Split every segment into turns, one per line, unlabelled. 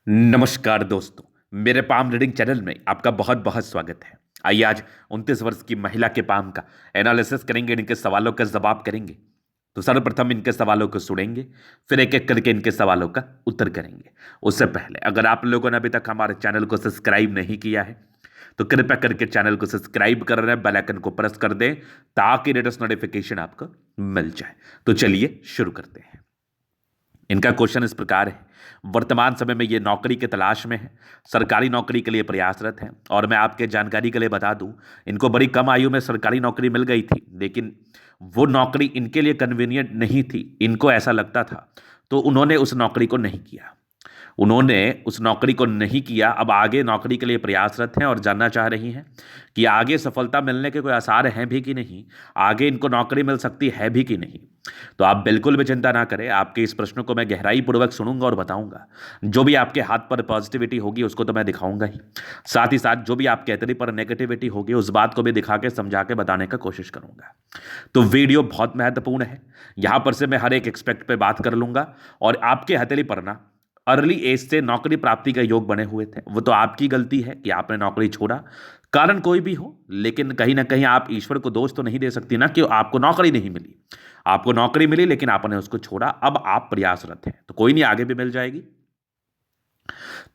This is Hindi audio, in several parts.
नमस्कार दोस्तों, मेरे पाम रीडिंग चैनल में आपका बहुत बहुत स्वागत है। आइए आज 29 वर्ष की महिला के पाम का एनालिसिस करेंगे, इनके सवालों का जवाब करेंगे। तो सर्वप्रथम इनके सवालों को सुनेंगे, फिर एक एक करके इनके सवालों का उत्तर करेंगे। उससे पहले अगर आप लोगों ने अभी तक हमारे चैनल को सब्सक्राइब नहीं किया है तो कृपया करके चैनल को सब्सक्राइब कर रहे हैं, बेल आइकन को प्रेस कर दें ताकि लेटेस्ट नोटिफिकेशन आपको मिल जाए। तो चलिए शुरू करते हैं। इनका क्वेश्चन इस प्रकार है, वर्तमान समय में ये नौकरी की तलाश में है, सरकारी नौकरी के लिए प्रयासरत हैं। और मैं आपके जानकारी के लिए बता दूं, इनको बड़ी कम आयु में सरकारी नौकरी मिल गई थी, लेकिन वो नौकरी इनके लिए कन्वीनियंट नहीं थी। इनको ऐसा लगता था, तो उन्होंने उस नौकरी को नहीं किया। अब आगे नौकरी के लिए प्रयासरत हैं और जानना चाह रही हैं कि आगे सफलता मिलने के कोई आसार हैं भी कि नहीं, आगे इनको नौकरी मिल सकती है भी कि नहीं। तो आप बिल्कुल भी चिंता ना करें, आपके इस प्रश्न को मैं गहराई पूर्वक सुनूंगा और बताऊंगा। जो भी आपके हाथ पर पॉजिटिविटी होगी उसको तो मैं दिखाऊंगा ही, साथ ही साथ जो भी आपके हथेली पर नेगेटिविटी होगी उस बात को भी दिखा के समझा के बताने का कोशिश करूंगा। तो वीडियो बहुत महत्वपूर्ण है, यहां पर से मैं हर एक एक्सपेक्ट पे बात कर लूंगा। और आपके हथेली पर ना अर्ली एज से नौकरी प्राप्ति का योग बने हुए थे, वो तो आपकी गलती है कि आपने नौकरी छोड़ा। कारण कोई भी हो, लेकिन कहीं ना कहीं आप ईश्वर को दोष तो नहीं दे सकती ना कि आपको नौकरी नहीं मिली। आपको नौकरी मिली लेकिन आपने उसको छोड़ा, अब आप प्रयासरत हैं, तो कोई नहीं, आगे भी मिल जाएगी।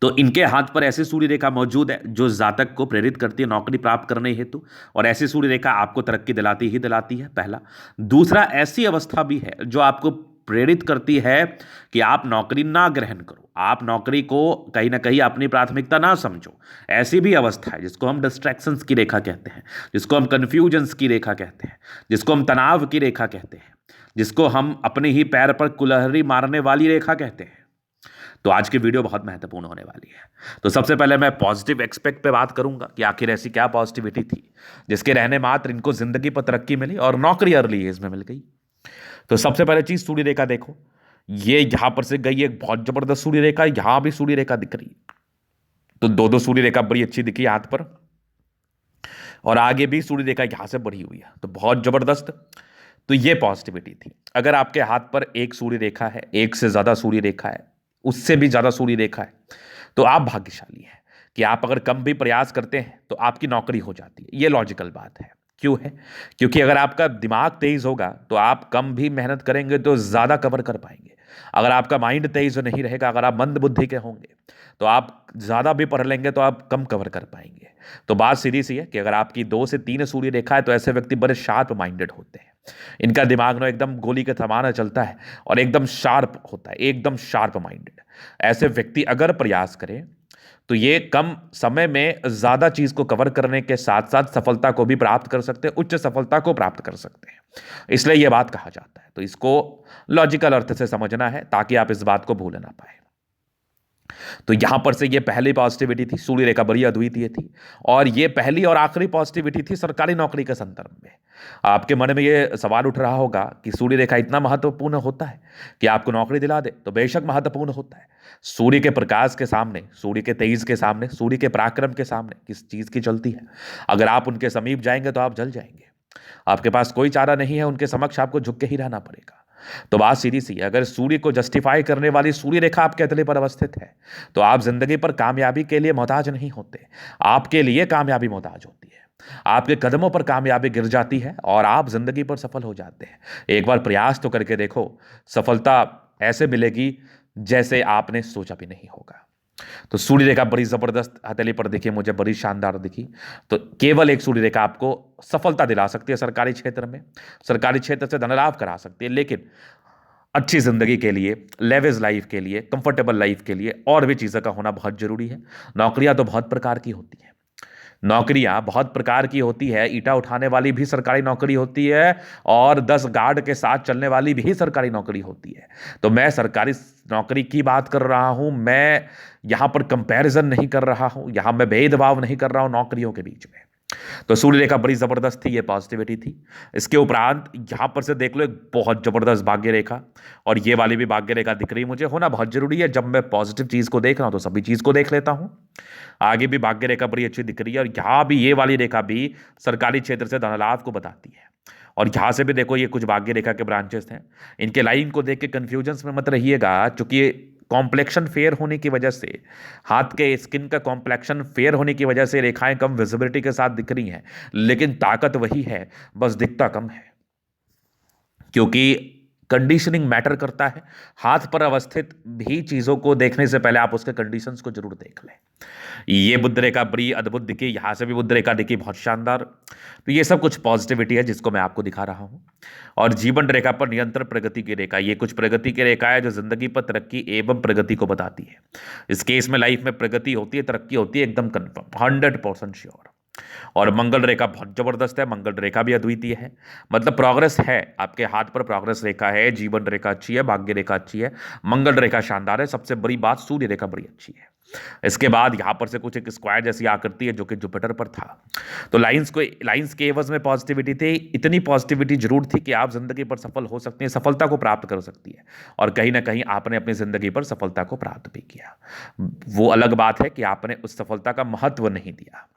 तो इनके हाथ पर ऐसी सूर्य रेखा मौजूद है जो जातक को प्रेरित करती है नौकरी प्राप्त करने हेतु, और ऐसी सूर्य रेखा आपको तरक्की दिलाती ही दिलाती है, पहला। दूसरा, ऐसी अवस्था भी है जो आपको प्रेरित करती है कि आप नौकरी ना ग्रहण करो, आप नौकरी को कहीं ना कहीं अपनी प्राथमिकता ना समझो। ऐसी भी अवस्था है जिसको हम डिस्ट्रैक्शंस की रेखा कहते हैं, जिसको हम कंफ्यूजन्स की रेखा कहते हैं, जिसको हम तनाव की रेखा कहते हैं, जिसको हम अपने ही पैर पर कुल्हाड़ी मारने वाली रेखा कहते हैं। तो आज की वीडियो बहुत महत्वपूर्ण होने वाली है। तो सबसे पहले मैं पॉजिटिव एक्सपेक्ट पे बात करूंगा कि आखिर ऐसी क्या पॉजिटिविटी थी जिसके रहने मात्र इनको जिंदगी पर तरक्की मिली और नौकरी अर्ली एज में मिल गई। तो सबसे पहले चीज, सूर्य रेखा देखो, ये यहां पर से गई एक बहुत जबरदस्त सूर्य रेखा, यहां भी सूर्य रेखा दिख रही है। तो दो दो सूर्य रेखा बड़ी अच्छी दिखी हाथ पर, और आगे भी सूर्य रेखा यहां से बढ़ी हुई है, तो बहुत जबरदस्त। तो ये पॉजिटिविटी थी। अगर आपके हाथ पर एक सूर्य रेखा है, एक से ज्यादा सूर्य रेखा है, उससे भी ज्यादा सूर्य रेखा है, तो आप भाग्यशाली हैं कि आप अगर कम भी प्रयास करते हैं तो आपकी नौकरी हो जाती है। ये लॉजिकल बात है। क्यों है? क्योंकि अगर आपका दिमाग तेज होगा तो आप कम भी मेहनत करेंगे तो ज्यादा कवर कर पाएंगे। अगर आपका माइंड तेज नहीं रहेगा, अगर आप मंद बुद्धि के होंगे तो आप ज्यादा भी पढ़ लेंगे तो आप कम कवर कर पाएंगे। तो बात सीधी सी है कि अगर आपकी 2 से 3 सूर्य रेखा है तो ऐसे व्यक्ति बड़े शार्प माइंडेड होते हैं। इनका दिमाग ना एकदम गोली के समान चलता है और एकदम शार्प होता है, एकदम शार्प माइंडेड। ऐसे व्यक्ति अगर प्रयास करें तो ये कम समय में ज्यादा चीज को कवर करने के साथ साथ सफलता को भी प्राप्त कर सकते हैं, उच्च सफलता को प्राप्त कर सकते हैं। इसलिए यह बात कहा जाता है। तो इसको लॉजिकल अर्थ से समझना है ताकि आप इस बात को भूल ना पाए। तो यहां पर से ये पहली पॉजिटिविटी थी, सूर्य रेखा बड़ी अद्वितीय थी। और ये पहली और आखिरी पॉजिटिविटी थी सरकारी नौकरी के संदर्भ में। आपके मन में ये सवाल उठ रहा होगा कि सूर्य रेखा इतना महत्वपूर्ण होता है कि आपको नौकरी दिला दे? तो बेशक महत्वपूर्ण होता है। सूर्य के प्रकाश के सामने, सूर्य के तेज के सामने, सूर्य के पराक्रम के सामने किस चीज की चलती है? अगर आप उनके समीप जाएंगे तो आप जल जाएंगे। आपके पास कोई चारा नहीं है, उनके समक्ष आपको झुक के ही रहना पड़ेगा। तो बात सीधी सी है, अगर सूर्य को जस्टिफाई करने वाली सूर्य रेखा आपके हथेली पर अवस्थित है तो आप जिंदगी पर कामयाबी के लिए मोहताज नहीं होते, आपके लिए कामयाबी मोहताज होती है। आपके कदमों पर कामयाबी गिर जाती है और आप जिंदगी पर सफल हो जाते हैं। एक बार प्रयास तो करके देखो, सफलता ऐसे मिलेगी जैसे आपने सोचा भी नहीं होगा। तो सूर्य रेखा बड़ी जबरदस्त हथेली पर दिखी, मुझे बड़ी शानदार दिखी। तो केवल एक सूर्य रेखा आपको सफलता दिला सकती है सरकारी क्षेत्र में, सरकारी क्षेत्र से धन लाभ करा सकती है। लेकिन अच्छी जिंदगी के लिए, लेविज लाइफ के लिए, कंफर्टेबल लाइफ के लिए और भी चीज़ों का होना बहुत जरूरी है। नौकरियां तो बहुत प्रकार की होती हैं, नौकरियां बहुत प्रकार की होती है। ईंटा उठाने वाली भी सरकारी नौकरी होती है और 10 गार्ड के साथ चलने वाली भी सरकारी नौकरी होती है। तो मैं सरकारी नौकरी की बात कर रहा हूं, मैं यहां पर कंपैरिजन नहीं कर रहा हूं, यहां मैं भेदभाव नहीं कर रहा हूं नौकरियों के बीच में। तो सूर्य रेखा बड़ी जबरदस्त थी, ये पॉजिटिविटी थी। इसके उपरांत यहां पर से देख लो एक बहुत जबरदस्त भाग्य रेखा, और ये वाली भी भाग्य रेखा दिख रही है। मुझे होना बहुत जरूरी है, जब मैं पॉजिटिव चीज को देख रहा हूं तो सभी चीज को देख लेता हूं। आगे भी भाग्य रेखा बड़ी अच्छी दिख रही है, और यहां भी ये वाली रेखा भी सरकारी क्षेत्र से धन लाभ को बताती है। और यहां से भी देखो, ये कुछ भाग्य रेखा के ब्रांचेस हैं। इनके लाइन को देख के कंफ्यूजन में मत रहिएगा, चूंकि कॉम्प्लेक्शन फेयर होने की वजह से, हाथ के स्किन का कॉम्प्लेक्शन फेयर होने की वजह से रेखाएं कम विजिबिलिटी के साथ दिख रही हैं, लेकिन ताकत वही है, बस दिखता कम है। क्योंकि कंडीशनिंग मैटर करता है। हाथ पर अवस्थित भी चीजों को देखने से पहले आप उसके कंडीशंस को जरूर देख लें। ये बुद्ध रेखा बड़ी अद्भुत दिखी, यहां से भी बुद्ध रेखा दिखी, बहुत शानदार। तो ये सब कुछ पॉजिटिविटी है जिसको मैं आपको दिखा रहा हूं। और जीवन रेखा पर निरंतर प्रगति की रेखा, ये कुछ प्रगति की रेखा है जो जिंदगी पर तरक्की एवं प्रगति को बताती है। इस केस में लाइफ में प्रगति होती है, तरक्की होती है, एकदम कन्फर्म, 100% श्योर। और मंगल रेखा बहुत जबरदस्त है, मंगल रेखा भी अद्वितीय है, मतलब प्रोग्रेस है, आपके हाथ पर प्रोग्रेस रेखा है, जीवन रेखा अच्छी है, भाग्य रेखा अच्छी है, मंगल रेखा शानदार है। सबसे बड़ी बात, सूर्य रेखा बड़ी अच्छी है। इसके बाद यहां पर से कुछ एक स्क्वायर जैसी आकृति है जो कि जुपिटर पर था। तो लाइंस के एवज में पॉजिटिविटी थी, इतनी पॉजिटिविटी जरूर थी कि आप जिंदगी पर सफल हो सकते हैं, सफलता को प्राप्त कर सकती है। और कहीं ना कहीं आपने अपनी जिंदगी पर सफलता को प्राप्त भी किया। वो अलग बात है कि आपने उस सफलता का महत्व नहीं दिया।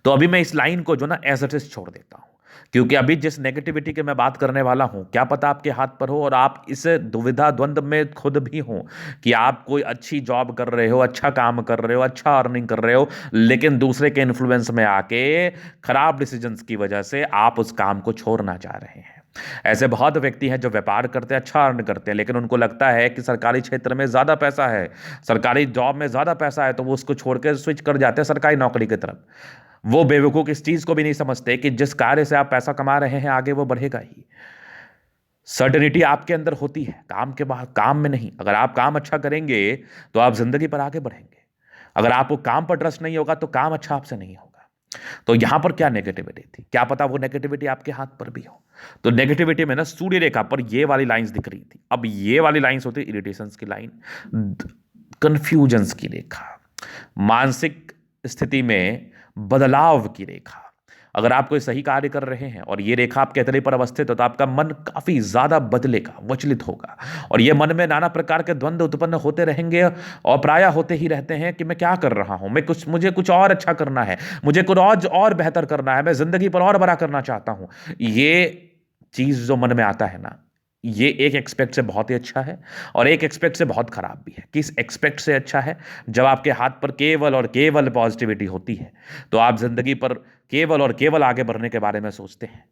तो अभी मैं इस लाइन को जो ना एज इट इज छोड़ देता हूं, क्योंकि अभी जिस नेगेटिविटी के मैं बात करने वाला हूं, क्या पता आपके हाथ पर हो और आप इस दुविधा द्वंद में खुद भी हो कि आप कोई अच्छी जॉब कर रहे हो, अच्छा काम कर रहे हो, अच्छा अर्निंग कर रहे हो, लेकिन दूसरे के इन्फ्लुएंस में आके खराब डिसीजंस की वजह से आप उस काम को छोड़ना चाह रहे हैं। ऐसे बहुत व्यक्ति हैं जो व्यापार करते हैं, अच्छा अर्न करते हैं, लेकिन उनको लगता है कि सरकारी क्षेत्र में ज्यादा पैसा है, सरकारी जॉब में ज्यादा पैसा है, तो वो उसको छोड़कर स्विच कर जाते हैं सरकारी नौकरी की तरफ। वो बेवकूफ इस चीज को भी नहीं समझते कि जिस कार्य से आप पैसा कमा रहे हैं आगे वो बढ़ेगा ही। सर्टेनिटी आपके अंदर होती है, काम के बाद, काम में नहीं। अगर आप काम अच्छा करेंगे तो आप जिंदगी पर आगे बढ़ेंगे। अगर आपको काम पर ट्रस्ट नहीं होगा तो काम अच्छा आपसे नहीं होगा। तो यहां पर क्या नेगेटिविटी थी, क्या पता वो नेगेटिविटी आपके हाथ पर भी हो। तो नेगेटिविटी में ना सूर्य रेखा पर ये वाली लाइंस दिख रही थी। अब ये वाली लाइंस होती है इरिटेशंस की लाइन, कंफ्यूजन्स की रेखा, मानसिक स्थिति में बदलाव की रेखा। अगर आप कोई सही कार्य कर रहे हैं और ये रेखा आपके हथेली पर अवस्थित हो तो आपका मन काफी ज्यादा बदलेगा, विचलित होगा, और ये मन में नाना प्रकार के द्वंद्व उत्पन्न होते रहेंगे और प्रायः होते ही रहते हैं कि मैं क्या कर रहा हूं, मुझे कुछ और अच्छा करना है, मुझे कुछ और बेहतर करना है, मैं जिंदगी पर और बड़ा करना चाहता हूं। ये चीज जो मन में आता है ना, ये एक एक्सपेक्ट से बहुत ही अच्छा है और एक एक्सपेक्ट से बहुत खराब भी है। किस एक्सपेक्ट से अच्छा है? जब आपके हाथ पर केवल और केवल पॉजिटिविटी होती है तो आप जिंदगी पर केवल और केवल आगे बढ़ने के बारे में सोचते हैं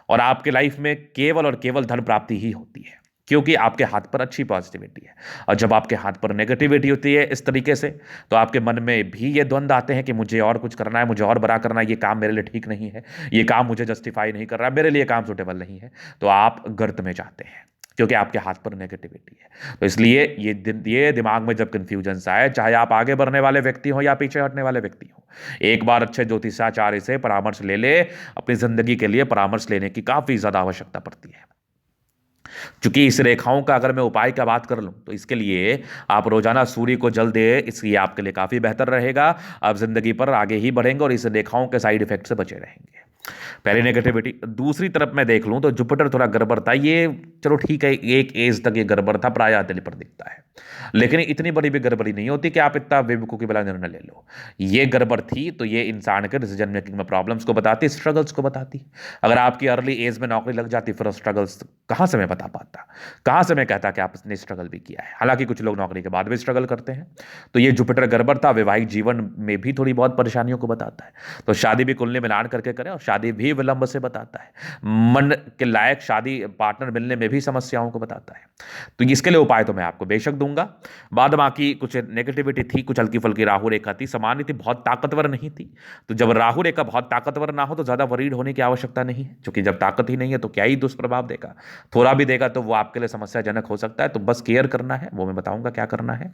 और आपके लाइफ में केवल और केवल धन प्राप्ति ही होती है, क्योंकि आपके हाथ पर अच्छी पॉजिटिविटी है। और जब आपके हाथ पर नेगेटिविटी होती है इस तरीके से, तो आपके मन में भी ये द्वंद्व आते हैं कि मुझे और कुछ करना है, मुझे और बड़ा करना है, ये काम मेरे लिए ठीक नहीं है, ये काम मुझे जस्टिफाई नहीं कर रहा है, मेरे लिए काम सुटेबल नहीं है। तो आप गर्त में जाते हैं क्योंकि आपके हाथ पर नेगेटिविटी है। तो इसलिए ये दिमाग में जब कंफ्यूजन आए, चाहे आप आगे बढ़ने वाले व्यक्ति हो या पीछे हटने वाले व्यक्ति हो, एक बार अच्छे ज्योतिषाचार्य से परामर्श ले ले। अपनी जिंदगी के लिए परामर्श लेने की काफी ज्यादा आवश्यकता पड़ती है। चूंकि इस रेखाओं का अगर मैं उपाय का बात कर लूं तो इसके लिए आप रोजाना सूर्य को जल दे, इसलिए आपके लिए काफी बेहतर रहेगा। आप जिंदगी पर आगे ही बढ़ेंगे और इस रेखाओं के साइड इफेक्ट से बचे रहेंगे। पहली नेगेटिविटी। दूसरी तरफ मैं देख लूं तो जुपिटर थोड़ा गड़बड़ था, ये चलो ठीक है, एक एज तक ये गड़बड़ था, प्राय हथेली पर दिखता है, लेकिन इतनी बड़ी भी गड़बड़ी नहीं होती कि आप इतना बेवकूफी वाला निर्णय ले लो। ये गड़बड़ थी तो ये इंसान के डिसीजन मेकिंग में प्रॉब्लम्स को बताती, स्ट्रगल्स को बताती। अगर आपकी अर्ली एज में नौकरी लग जाती फिर स्ट्रगल्स कहां से मैं बता पाता, कहां से मैं कहता कि आपने स्ट्रगल भी किया है। हालांकि कुछ लोग नौकरी के बाद भी स्ट्रगल करते हैं। तो ये जुपिटर गड़बड़ था, वैवाहिक जीवन में भी थोड़ी बहुत परेशानियों को बताता है। तो शादी भी कुंडली मिलान करके करें, और शादी भी विलंब से बताता है। मन के लायक शादी पार्टनर मिलने में भी समस्याओं को बताता है। तो इसके लिए उपाय तो मैं आपको बेशक दूंगा। बाद बाकी कुछ नेगेटिविटी थी, कुछ हल्की फुल्की राहु रेखा थी, सामान्य थी, बहुत ताकतवर नहीं थी। तो जब राहु रेखा बहुत ताकतवर ना हो तो ज्यादा वरीड होने की आवश्यकता नहीं है, क्योंकि जब ताकत ही नहीं है तो क्या ही दुष्प्रभाव देगा। थोड़ा भी देगा तो वो आपके लिए समस्याजनक हो सकता है। तो बस केयर करना है, वो मैं बताऊंगा क्या करना है।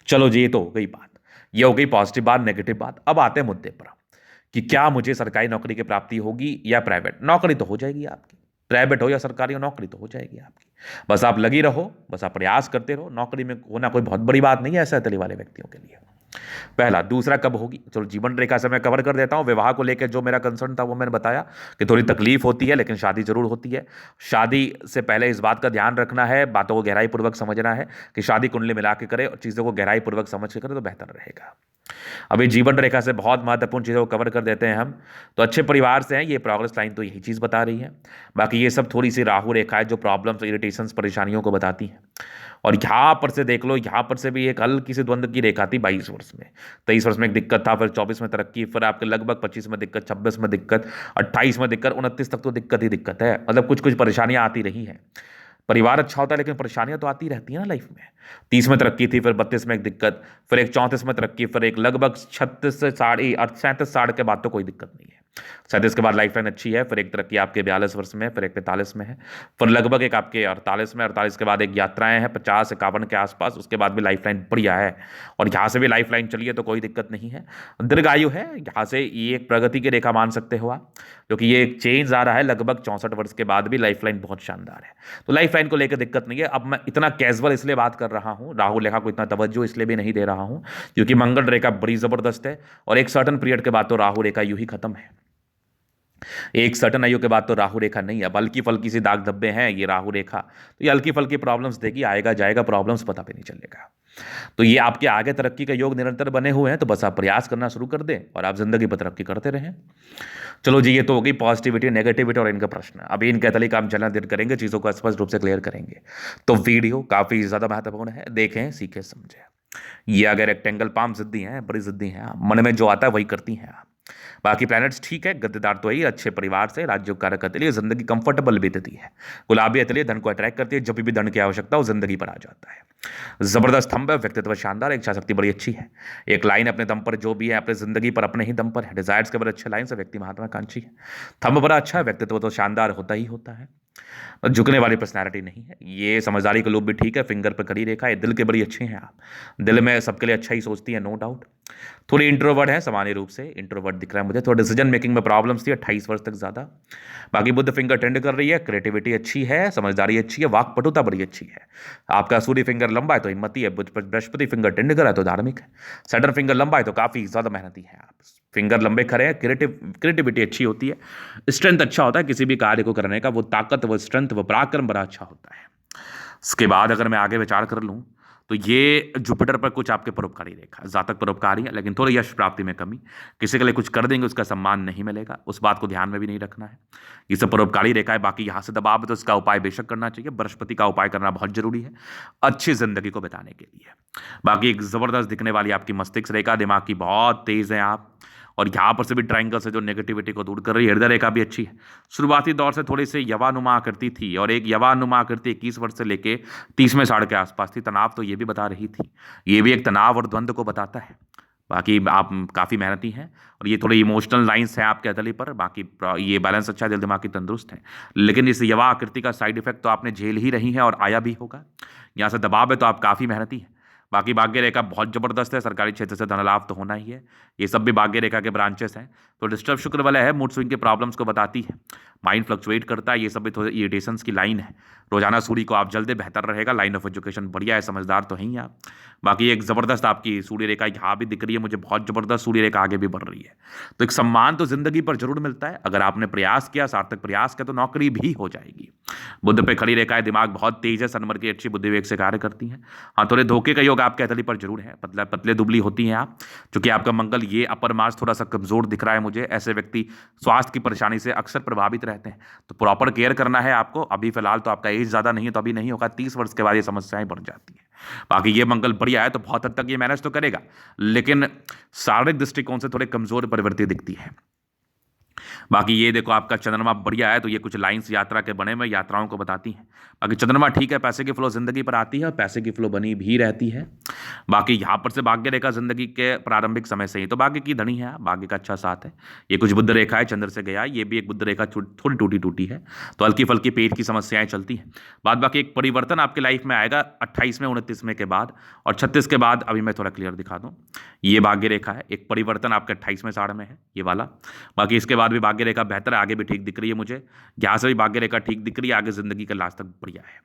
चलो जी, ये तो हो गई बात, ये हो गई पॉजिटिव बात, नेगेटिव बात। अब आते हैं मुद्दे पर कि क्या मुझे सरकारी नौकरी की प्राप्ति होगी या प्राइवेट नौकरी। तो हो जाएगी आपकी, प्राइवेट हो या सरकारी हो, नौकरी तो हो जाएगी आपकी। बस आप लगी रहो, बस आप प्रयास करते रहो। नौकरी में होना कोई बहुत बड़ी बात नहीं है ऐसे हथेली वाले व्यक्तियों के लिए। पहला। दूसरा कब होगी, चलो जीवन रेखा से मैं कवर कर देता हूं। विवाह को लेकर जो मेरा कंसर्न था वो मैंने बताया कि थोड़ी तकलीफ होती है, लेकिन शादी जरूर होती है। शादी से पहले इस बात का ध्यान रखना है, बातों को गहराई पूर्वक समझना है कि शादी कुंडली मिला के करे और चीजों को गहराई पूर्वक समझ के करे तो बेहतर रहेगा। अभी जीवन रेखा से बहुत महत्वपूर्ण चीज़ों को कवर कर देते हैं हम। तो अच्छे परिवार से हैं, ये प्रोग्रेस लाइन तो यही चीज़ बता रही है। बाकी ये सब थोड़ी सी राहु रेखा है जो प्रॉब्लम्स, इरिटेशंस, परेशानियों को बताती है। और यहाँ पर से देख लो, यहाँ पर से भी एक हल्की सी द्वंद्व की रेखा थी 22 वर्ष में। 23 वर्ष में एक दिक्कत था, फिर 24 में तरक्की, फिर आपके लगभग 25 में दिक्कत, 26 में दिक्कत, 28 में दिक्कत, 29 तक तो दिक्कत ही दिक्कत है। मतलब कुछ कुछ परेशानियां आती रही हैं। परिवार अच्छा होता है लेकिन परेशानियां तो आती रहती है ना लाइफ में। 30 में तरक्की थी, फिर 32 में एक दिक्कत, फिर एक 34 में तरक्की, फिर एक लगभग 36 से 37 के बाद तो कोई दिक्कत नहीं है। 37 के बाद लाइफ लाइन अच्छी है, फिर एक तरक्की आपके 42 वर्ष में, फिर एक 45 में है, फिर लगभग एक आपके 48 में, 48 के बाद एक यात्राएं हैं 50-51 के आसपास, उसके बाद भी लाइफ लाइन बढ़िया है। और यहाँ से भी लाइफ लाइन चली है तो कोई दिक्कत नहीं है, दीर्घायु है। यहाँ से ये एक प्रगति की रेखा मान सकते हो आप, क्योंकि ये एक चेंज आ रहा है लगभग 64 वर्ष के बाद भी लाइफ लाइन बहुत शानदार है। तो लाइफ लाइन को लेकर दिक्कत नहीं है। अब मैं इतना कैजुअल इसलिए बात कर रहा हूँ, राहु रेखा को इतना तवज्जो इसलिए भी नहीं दे रहा हूँ क्योंकि मंगल रेखा बड़ी जबरदस्त है, और एक सर्टन पीरियड के बाद तो राहु रेखा यूं ही खत्म है। एक सर्टन आयु के बाद तो राहु रेखा नहीं है। अब हल्की फल्की सी दाग धब्बे हैं ये राहु रेखा, तो ये हल्की फल्की प्रॉब्लम्स देगी, आएगा जाएगा, प्रॉब्लम्स पता भी नहीं चलेगा। तो ये आपके आगे तरक्की का योग निरंतर बने हुए हैं, तो बस आप प्रयास करना शुरू कर दें और आप जिंदगी पर तरक्की करते रहें। चलो जी, ये तो हो गई पॉजिटिविटी, नेगेटिविटी और इनका प्रश्न। अभी इनके तरीके का हम चलना देर करेंगे, चीज़ों को स्पष्ट रूप से क्लियर करेंगे। तो वीडियो काफ़ी ज़्यादा महत्वपूर्ण है, देखें, सीखें, समझें। ये अगर रेक्टेंगल पाम जिद्दी हैं, बड़ी जिद्दी हैं आप, मन में जो आता है वही करती हैं आप। बाकी प्लैनेट्स ठीक है, गद्देदार तो ही, अच्छे परिवार से, राज्य कारक करते लिए जिंदगी कंफर्टेबल बीतती है। गुलाबी अतलिए धन को अट्रैक्ट करती है, जब भी धन की आवश्यकता हो जिंदगी पर आ जाता है। जबरदस्त स्तंभ है, व्यक्तित्व शानदार, इच्छा शक्ति बड़ी अच्छी है। एक लाइन अपने दम पर जो भी है, अपने जिंदगी पर अपने ही दम पर है। डिजायर्स के बड़े अच्छे लाइन से, व्यक्ति महत्वाकांक्षी है। थंब बड़ा अच्छा है, व्यक्तित्व तो शानदार होता ही होता है। झुकने वाली पर्सनैलिटी नहीं है। ये समझदारी का लोग भी ठीक है, फिंगर पर खड़ी रेखा है, दिल के बड़ी अच्छे हैं आप, दिल में सबके लिए अच्छा ही सोचती है, नो डाउट। थोड़ी इंट्रोवर्ट है, सामान्य रूप से इंट्रोवर्ट दिख रहा है मुझे। थोड़ा डिसीजन मेकिंग में प्रॉब्लम्स थी 28 वर्ष तक ज़्यादा। बाकी बुध फिंगर टेंड कर रही है, क्रिएटिविटी अच्छी है, समझदारी अच्छी है, वाकपटुता बड़ी अच्छी है। आपका सूर्य फिंगर लंबा है तो हिम्मती है, बृहस्पति फिंगर टेंड कर रहा है तो धार्मिक है, सैटर्न फिंगर लंबा है तो काफ़ी ज़्यादा मेहनती है आप। फिंगर लंबे खड़े हैं, क्रिएटिविटी अच्छी होती है, स्ट्रेंथ अच्छा होता है किसी भी कार्य को करने का, वो ताकत, वो स्ट्रेंथ, वो पराक्रम बड़ा अच्छा होता है। इसके बाद अगर मैं आगे विचार कर लूँ तो ये जुपिटर पर कुछ आपके परोपकारी रेखा, जातक परोपकारी है लेकिन थोड़ी यश प्राप्ति में कमी, किसी के लिए कुछ कर देंगे उसका सम्मान नहीं मिलेगा, उस बात को ध्यान में भी नहीं रखना है। ये सब परोपकारी रेखा है। बाकी यहाँ से दबाव है तो इसका उपाय बेशक करना चाहिए, बृहस्पति का उपाय करना बहुत जरूरी है अच्छी जिंदगी को बिताने के लिए। बाकी एक जबरदस्त दिखने वाली आपकी मस्तिष्क रेखा, दिमाग की बहुत तेज है आप, और यहाँ पर से भी ट्रायंगल से जो नेगेटिविटी को दूर कर रही है। हृदय रेखा भी अच्छी है, शुरुआती दौर से थोड़ी सी यवानुमा आकृति थी, और एक यवानुमा आकृति 21 वर्ष से लेके 30वें साढ़ के आसपास थी। तनाव तो ये भी बता रही थी, ये भी एक तनाव और द्वंद्व को बताता है। बाकी आप काफ़ी मेहनती हैं, और ये थोड़े इमोशनल लाइंस हैं आपके अतली पर। बाकी ये बैलेंस अच्छा है, दिल दिमाग की तंदुरुस्त है, लेकिन इस यवा आकृति का साइड इफेक्ट तो आपने झेल ही रही है और आया भी होगा। यहाँ से दबाव है तो आप काफ़ी मेहनती हैं। बाकी भाग्य रेखा बहुत जबरदस्त है, सरकारी क्षेत्र से धन लाभ तो होना ही है। ये सब भी भाग्य रेखा के ब्रांचेस हैं। तो डिस्टर्ब शुक्र वाला है, मूड स्विंग के प्रॉब्लम्स को बताती है, माइंड फ्लक्चुएट करता है, ये सब भी थोड़े इरिटेशंस की लाइन है। रोजाना सूर्य को आप जल्दी बेहतर रहेगा, लाइन ऑफ एजुकेशन बढ़िया है, समझदार तो हैं आप। बाकी एक जबरदस्त आपकी सूर्य रेखा यहाँ भी दिख रही है मुझे, बहुत जबरदस्त सूर्य रेखा आगे भी बढ़ रही है। तो एक सम्मान तो जिंदगी पर जरूर मिलता है, अगर आपने प्रयास किया, सार्थक प्रयास किया, तो नौकरी भी हो जाएगी। बुद्ध पे खड़ी रेखा है, दिमाग बहुत तेज है, सनमर की अच्छी बुद्धि विवेक से कार्य करती है। हाँ, थोड़े धोखे का योग आपके अतली पर जरूर है, पतले दुबली होती हैं आप, क्योंकि आपका मंगल ये अपर मार्स थोड़ा सा कमजोर दिख रहा है मुझे। ऐसे व्यक्ति स्वास्थ्य की परेशानी से अक्सर प्रभावित रहते हैं, तो प्रॉपर केयर करना है आपको। अभी फिलहाल तो आपका एज ज़्यादा नहीं है तो अभी नहीं होगा, 30 वर्ष के बाद ये समस्याएं बढ़ जाती हैं। बाकी ये मंगल बढ़िया है तो बहुत हद तक ये मैनेज तो करेगा, लेकिन शारीरिक दृष्टिकोण से थोड़े कमजोर प्रवृत्ति दिखती है। बाकी ये देखो आपका चंद्रमा बढ़िया है, तो ये कुछ लाइंस यात्रा के बने में यात्राओं को बताती हैं। बाकी चंद्रमा ठीक है, पैसे की फ्लो जिंदगी पर आती है और पैसे की फ्लो बनी भी रहती है। बाकी यहाँ पर से भाग्य रेखा जिंदगी के प्रारंभिक समय से ही तो भाग्य की धनी है, भाग्य का अच्छा साथ है। ये कुछ बुध रेखा है, चंद्र से गया, ये भी एक बुध रेखा थोड़ी टूटी टूटी है, तो हल्की फल्की पेट की समस्याएं चलती हैं। बाद बाकी एक परिवर्तन आपके लाइफ में आएगा 28 में 29 में के बाद, और 36 के बाद अभी मैं थोड़ा क्लियर दिखा दूँ। ये भाग्य रेखा है, एक परिवर्तन आपके 28वें साढ़ में है ये वाला। बाकी इसके बाद भी भाग्य रेखा बेहतर है, आगे भी ठीक दिख रही है मुझे, यहाँ से भी भाग्य रेखा ठीक दिख रही है, आगे जिंदगी का लास्ट तक बढ़िया है।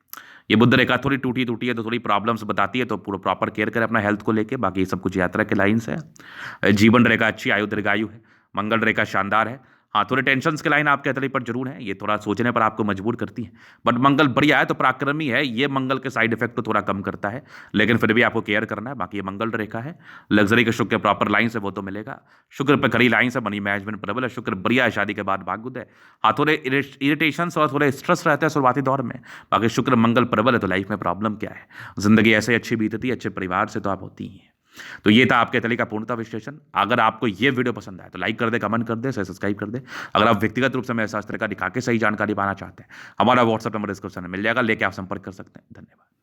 ये बुध रेखा थोड़ी टूटी टूटी है तो थोड़ी प्रॉब्लम्स बताती है, तो पूरा प्रॉपर केयर करें अपना हेल्थ को लेके। बाकी ये सब कुछ यात्रा के लाइन्स है। जीवन रेखा अच्छी, आयु दीर्घायु है, मंगल रेखा शानदार है, हाँ, थोड़े टेंशन्स के लाइन आपके हथेली पर जरूर है, ये थोड़ा सोचने पर आपको मजबूर करती है। बट मंगल बढ़िया है तो पराक्रमी है, ये मंगल के साइड इफेक्ट को थोड़ा कम करता है, लेकिन फिर भी आपको केयर करना है। बाकी ये मंगल रेखा है, लग्जरी के शुक्र के प्रॉपर लाइन से वो तो मिलेगा। शुक्र पे खड़ी लाइन से मनी मैनेजमेंट प्रबल है, शुक्र बढ़िया है, शादी के बाद भाग्योदय है। हाँ, थोड़े इरिटेशंस और थोड़े स्ट्रेस रहते हैं शुरुआती दौर में। बाकी शुक्र मंगल प्रबल है तो लाइफ में प्रॉब्लम क्या है, जिंदगी ऐसे अच्छी बीतती है, अच्छे परिवार से तो आप होती ही हैं। तो ये था आपके तले का पूर्णता विश्लेषण। अगर आपको ये वीडियो पसंद आए तो लाइक कर दे, कमेंट कर दे, सब्सक्राइब कर दे। अगर आप व्यक्तिगत रूप से मेरे शास्त्र का दिखा के सही जानकारी पाना चाहते हैं, हमारा व्हाट्सएप नंबर डिस्क्रिप्शन में मिल जाएगा, लेके आप संपर्क कर सकते हैं। धन्यवाद।